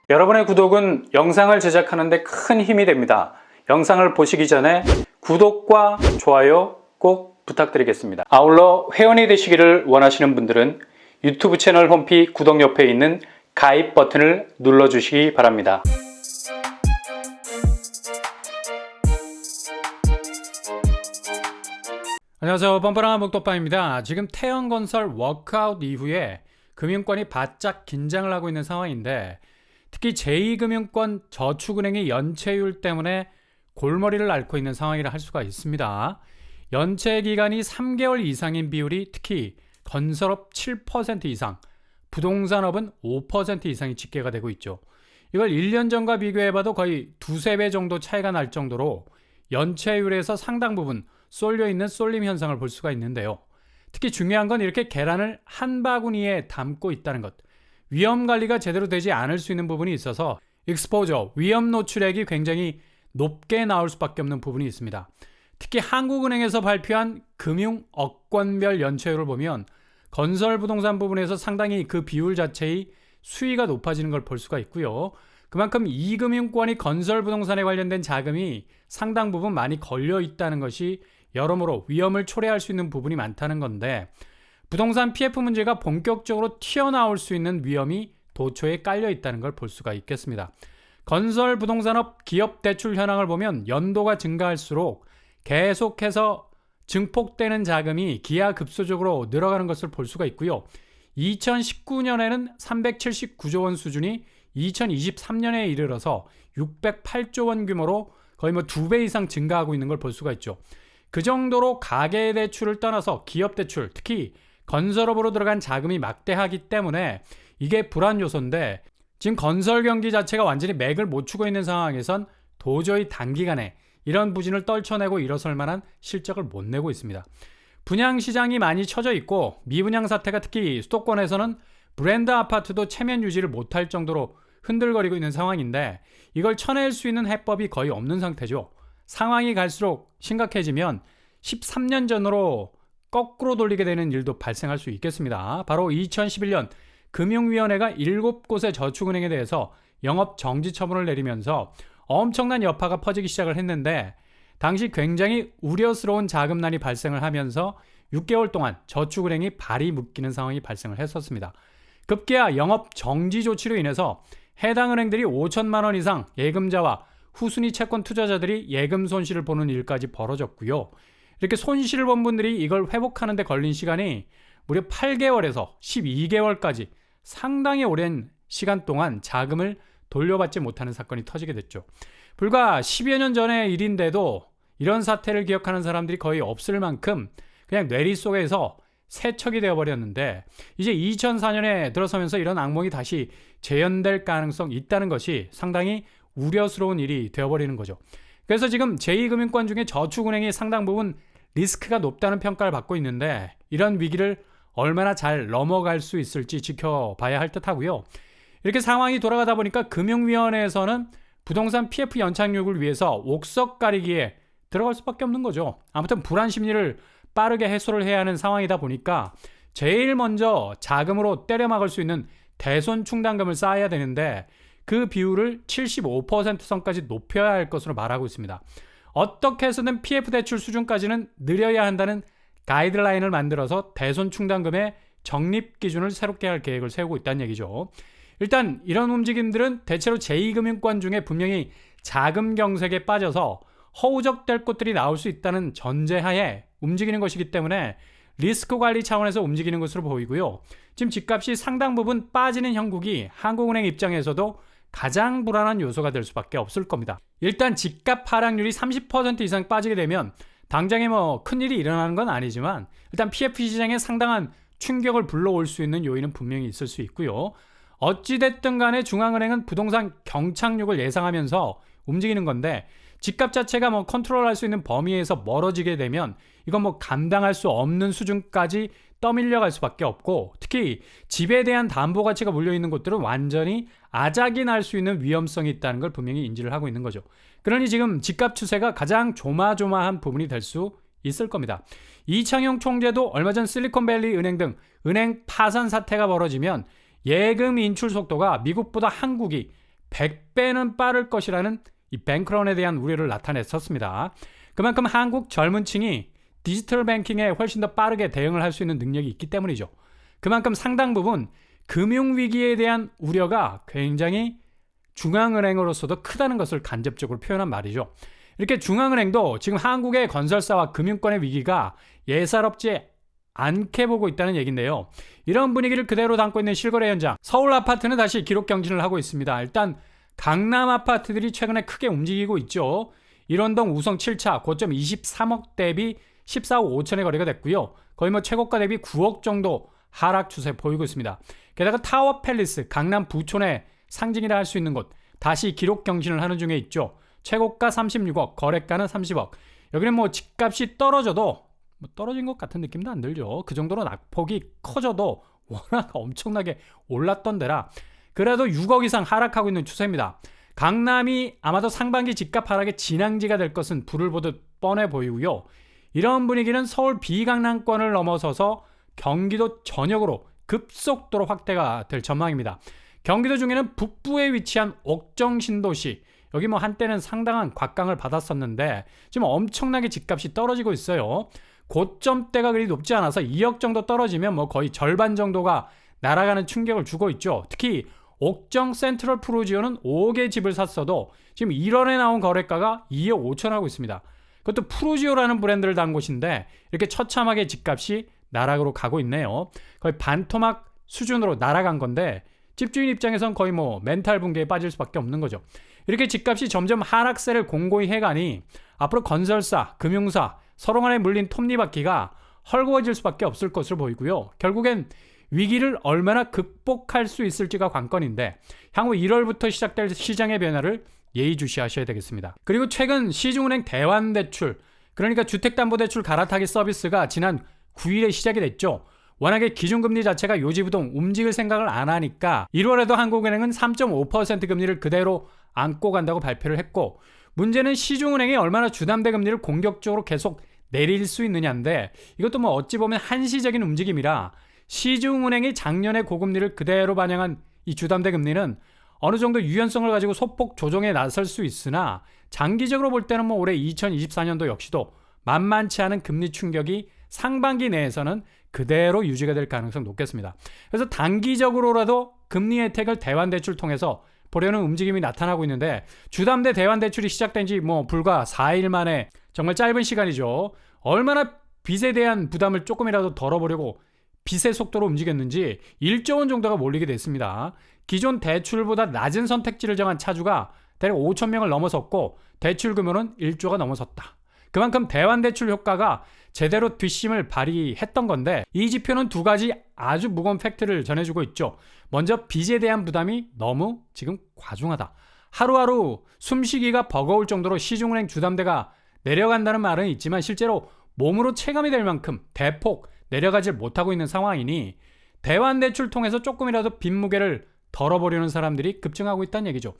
여러분의 구독은 영상을 제작하는 데 큰 힘이 됩니다. 영상을 보시기 전에 구독과 좋아요 꼭 부탁드리겠습니다. 아울러 회원이 되시기를 원하시는 분들은 유튜브 채널 홈피 구독 옆에 있는 가입 버튼을 눌러주시기 바랍니다. 안녕하세요, 뻔뻔한 목도빠입니다. 지금 태영건설 워크아웃 이후에 금융권이 바짝 긴장을 하고 있는 상황인데, 특히 제2금융권 저축은행의 연체율 때문에 골머리를 앓고 있는 상황이라 할 수가 있습니다. 연체 기간이 3개월 이상인 비율이 특히 건설업 7% 이상, 부동산업은 5% 이상이 집계가 되고 있죠. 이걸 1년 전과 비교해봐도 거의 두세 배 정도 차이가 날 정도로 연체율에서 상당 부분 쏠려있는 쏠림 현상을 볼 수가 있는데요. 특히 중요한 건 이렇게 계란을 한 바구니에 담고 있다는 것, 위험 관리가 제대로 되지 않을 수 있는 부분이 있어서 익스포저, 위험 노출액이 굉장히 높게 나올 수밖에 없는 부분이 있습니다. 특히 한국은행에서 발표한 금융 업권별 연체율을 보면 건설 부동산 부분에서 상당히 그 비율 자체의 수위가 높아지는 걸 볼 수가 있고요. 그만큼 이금융권이 건설 부동산에 관련된 자금이 상당 부분 많이 걸려 있다는 것이 여러모로 위험을 초래할 수 있는 부분이 많다는 건데, 부동산 PF 문제가 본격적으로 튀어나올 수 있는 위험이 도초에 깔려 있다는 걸 볼 수가 있겠습니다. 건설 부동산업 기업 대출 현황을 보면 연도가 증가할수록 계속해서 증폭되는 자금이 기하급수적으로 늘어가는 것을 볼 수가 있고요. 2019년에는 379조 원 수준이 2023년에 이르러서 608조 원 규모로 거의 2배 이상 증가하고 있는 걸 볼 수가 있죠. 그 정도로 가계대출을 떠나서 기업대출, 특히 건설업으로 들어간 자금이 막대하기 때문에 이게 불안 요소인데, 지금 건설 경기 자체가 완전히 맥을 못 추고 있는 상황에선 도저히 단기간에 이런 부진을 떨쳐내고 일어설 만한 실적을 못 내고 있습니다. 분양시장이 많이 처져 있고 미분양 사태가 특히 수도권에서는 브랜드 아파트도 체면 유지를 못할 정도로 흔들거리고 있는 상황인데, 이걸 쳐낼 수 있는 해법이 거의 없는 상태죠. 상황이 갈수록 심각해지면 13년 전으로 거꾸로 돌리게 되는 일도 발생할 수 있겠습니다. 바로 2011년 금융위원회가 7곳의 저축은행에 대해서 영업 정지 처분을 내리면서 엄청난 여파가 퍼지기 시작을 했는데, 당시 굉장히 우려스러운 자금난이 발생을 하면서 6개월 동안 저축은행이 발이 묶이는 상황이 발생을 했었습니다. 급기야 영업 정지 조치로 인해서 해당 은행들이 5천만 원 이상 예금자와 후순위 채권 투자자들이 예금 손실을 보는 일까지 벌어졌고요. 이렇게 손실을 본 분들이 이걸 회복하는 데 걸린 시간이 무려 8개월에서 12개월까지 상당히 오랜 시간 동안 자금을 돌려받지 못하는 사건이 터지게 됐죠. 불과 10여 년 전의 일인데도 이런 사태를 기억하는 사람들이 거의 없을 만큼 그냥 뇌리 속에서 세척이 되어버렸는데, 이제 2004년에 들어서면서 이런 악몽이 다시 재현될 가능성이 있다는 것이 상당히 우려스러운 일이 되어버리는 거죠. 그래서 지금 제2금융권 중에 저축은행이 상당 부분 리스크가 높다는 평가를 받고 있는데, 이런 위기를 얼마나 잘 넘어갈 수 있을지 지켜봐야 할 듯하고요. 이렇게 상황이 돌아가다 보니까 금융위원회에서는 부동산 PF 연착륙을 위해서 옥석 가리기에 들어갈 수밖에 없는 거죠. 아무튼 불안 심리를 빠르게 해소를 해야 하는 상황이다 보니까 제일 먼저 자금으로 때려막을 수 있는 대손 충당금을 쌓아야 되는데, 그 비율을 75% 선까지 높여야 할 것으로 말하고 있습니다. 어떻게 해서든 PF 대출 수준까지는 늘려야 한다는 가이드라인을 만들어서 대손 충당금의 적립 기준을 새롭게 할 계획을 세우고 있다는 얘기죠. 일단 이런 움직임들은 대체로 제2금융권 중에 분명히 자금 경색에 빠져서 허우적될 곳들이 나올 수 있다는 전제하에 움직이는 것이기 때문에 리스크 관리 차원에서 움직이는 것으로 보이고요. 지금 집값이 상당 부분 빠지는 형국이 한국은행 입장에서도 가장 불안한 요소가 될 수밖에 없을 겁니다. 일단 집값 하락률이 30% 이상 빠지게 되면 당장에 큰일이 일어나는 건 아니지만, 일단 PF 시장에 상당한 충격을 불러올 수 있는 요인은 분명히 있을 수 있고요. 어찌됐든 간에 중앙은행은 부동산 경착륙을 예상하면서 움직이는 건데, 집값 자체가 컨트롤할 수 있는 범위에서 멀어지게 되면 이건 감당할 수 없는 수준까지 떠밀려갈 수밖에 없고, 특히 집에 대한 담보 가치가 물려있는 곳들은 완전히 아작이 날 수 있는 위험성이 있다는 걸 분명히 인지를 하고 있는 거죠. 그러니 지금 집값 추세가 가장 조마조마한 부분이 될 수 있을 겁니다. 이창용 총재도 얼마 전 실리콘밸리 은행 등 은행 파산 사태가 벌어지면 예금 인출 속도가 미국보다 한국이 100배는 빠를 것이라는 이 뱅크런에 대한 우려를 나타냈었습니다. 그만큼 한국 젊은 층이 디지털 뱅킹에 훨씬 더 빠르게 대응을 할 수 있는 능력이 있기 때문이죠. 그만큼 상당 부분 금융위기에 대한 우려가 굉장히 중앙은행으로서도 크다는 것을 간접적으로 표현한 말이죠. 이렇게 중앙은행도 지금 한국의 건설사와 금융권의 위기가 예사롭지 않게 보고 있다는 얘기인데요. 이런 분위기를 그대로 담고 있는 실거래 현장, 서울 아파트는 다시 기록 경신을 하고 있습니다. 일단 강남 아파트들이 최근에 크게 움직이고 있죠. 일원동 우성 7차 고점 23억 대비 14억 5천에 거래가 됐고요. 거의 뭐 최고가 대비 9억 정도 하락 추세 보이고 있습니다. 게다가 타워 팰리스 강남 부촌의 상징이라 할 수 있는 곳 다시 기록 경신을 하는 중에 있죠. 최고가 36억, 거래가는 30억. 여기는 뭐 집값이 떨어져도 뭐 떨어진 것 같은 느낌도 안 들죠. 그 정도로 낙폭이 커져도 워낙 엄청나게 올랐던 데라 그래도 6억 이상 하락하고 있는 추세입니다. 강남이 아마도 상반기 집값 하락의 진앙지가 될 것은 불을 보듯 뻔해 보이고요. 이런 분위기는 서울 비강남권을 넘어서서 경기도 전역으로 급속도로 확대가 될 전망입니다. 경기도 중에는 북부에 위치한 옥정 신도시, 여기 뭐 한때는 상당한 곽강을 받았었는데 지금 엄청나게 집값이 떨어지고 있어요. 고점대가 그리 높지 않아서 2억 정도 떨어지면 뭐 거의 절반 정도가 날아가는 충격을 주고 있죠. 특히 옥정 센트럴 프루지오는 5억의 집을 샀어도 지금 1월에 나온 거래가가 2억 5천 하고 있습니다. 그것도 프루지오라는 브랜드를 단 곳인데 이렇게 처참하게 집값이 나락으로 가고 있네요. 거의 반토막 수준으로 날아간 건데 집주인 입장에선 거의 뭐 멘탈 붕괴에 빠질 수밖에 없는 거죠. 이렇게 집값이 점점 하락세를 공고히 해가니 앞으로 건설사, 금융사 서로 간에 물린 톱니바퀴가 헐거워질 수밖에 없을 것으로 보이고요. 결국엔 위기를 얼마나 극복할 수 있을지가 관건인데 향후 1월부터 시작될 시장의 변화를 예의주시하셔야 되겠습니다. 그리고 최근 시중은행 대환대출, 그러니까 주택담보대출 갈아타기 서비스가 지난 9일에 시작이 됐죠. 워낙에 기준금리 자체가 요지부동 움직일 생각을 안 하니까 1월에도 한국은행은 3.5% 금리를 그대로 안고 간다고 발표를 했고, 문제는 시중은행이 얼마나 주담대 금리를 공격적으로 계속 내릴 수 있느냐인데 이것도 뭐 어찌 보면 한시적인 움직임이라 시중은행이 작년에 고금리를 그대로 반영한 이 주담대 금리는 어느 정도 유연성을 가지고 소폭 조정에 나설 수 있으나 장기적으로 볼 때는 뭐 올해 2024년도 역시도 만만치 않은 금리 충격이 상반기 내에서는 그대로 유지가 될 가능성이 높겠습니다. 그래서 단기적으로라도 금리 혜택을 대환대출 통해서 보려는 움직임이 나타나고 있는데 주담대 대환대출이 시작된 지 뭐 불과 4일 만에 정말 짧은 시간이죠. 얼마나 빚에 대한 부담을 조금이라도 덜어보려고 빚의 속도로 움직였는지 1조 원 정도가 몰리게 됐습니다. 기존 대출보다 낮은 선택지를 정한 차주가 대략 5천 명을 넘어섰고 대출 규모는 1조가 넘어섰다. 그만큼 대환대출 효과가 제대로 뒷심을 발휘했던 건데 이 지표는 두 가지 아주 무거운 팩트를 전해주고 있죠. 먼저 빚에 대한 부담이 너무 지금 과중하다. 하루하루 숨쉬기가 버거울 정도로 시중은행 주담대가 내려간다는 말은 있지만 실제로 몸으로 체감이 될 만큼 대폭 내려가질 못하고 있는 상황이니 대환대출 통해서 조금이라도 빚 무게를 덜어보려는 사람들이 급증하고 있다는 얘기죠.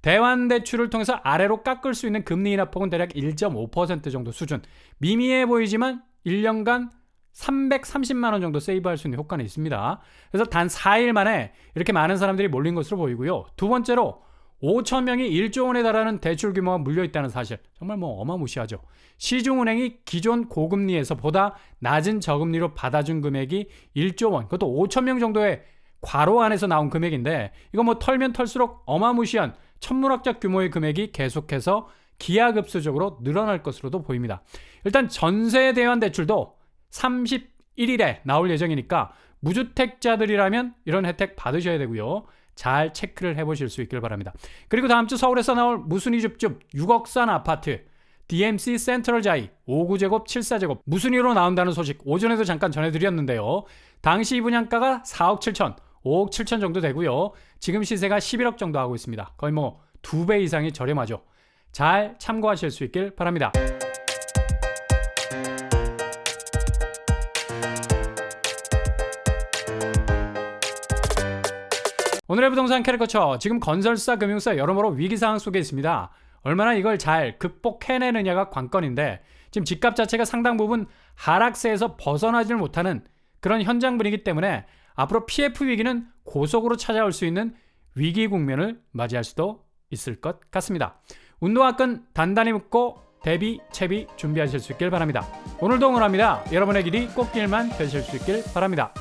대환대출을 통해서 아래로 깎을 수 있는 금리 인하폭은 대략 1.5% 정도 수준. 미미해 보이지만 1년간 330만 원 정도 세이브할 수 있는 효과는 있습니다. 그래서 단 4일 만에 이렇게 많은 사람들이 몰린 것으로 보이고요. 두 번째로 5천 명이 1조 원에 달하는 대출 규모가 물려있다는 사실, 정말 뭐 어마무시하죠. 시중은행이 기존 고금리에서 보다 낮은 저금리로 받아준 금액이 1조 원, 그것도 5천 명 정도의 괄호 안에서 나온 금액인데 이거 뭐 털면 털수록 어마무시한 천문학적 규모의 금액이 계속해서 기하급수적으로 늘어날 것으로도 보입니다. 일단 전세 대환 대출도 31일에 나올 예정이니까 무주택자들이라면 이런 혜택 받으셔야 되고요. 잘 체크를 해보실 수 있길 바랍니다. 그리고 다음 주 서울에서 나올 무순위 줍줍 6억 산 아파트 DMC 센트럴 자이 5구제곱 7사제곱 무순위로 나온다는 소식 오전에도 잠깐 전해드렸는데요. 당시 분양가가 4억 7천 5억 7천 정도 되고요. 지금 시세가 11억 정도 하고 있습니다. 거의 뭐 2배 이상이 저렴하죠. 잘 참고하실 수 있길 바랍니다. 오늘의 부동산 캐릭터처, 지금 건설사, 금융사 여러모로 위기상황 속에 있습니다. 얼마나 이걸 잘 극복해내느냐가 관건인데 지금 집값 자체가 상당 부분 하락세에서 벗어나질 못하는 그런 현장 분위기 때문에 앞으로 PF 위기는 고속으로 찾아올 수 있는 위기 국면을 맞이할 수도 있을 것 같습니다. 운동화 끈 단단히 묶고 대비, 채비 준비하실 수 있길 바랍니다. 오늘도 응원합니다. 여러분의 길이 꽃길만 되실 수 있길 바랍니다.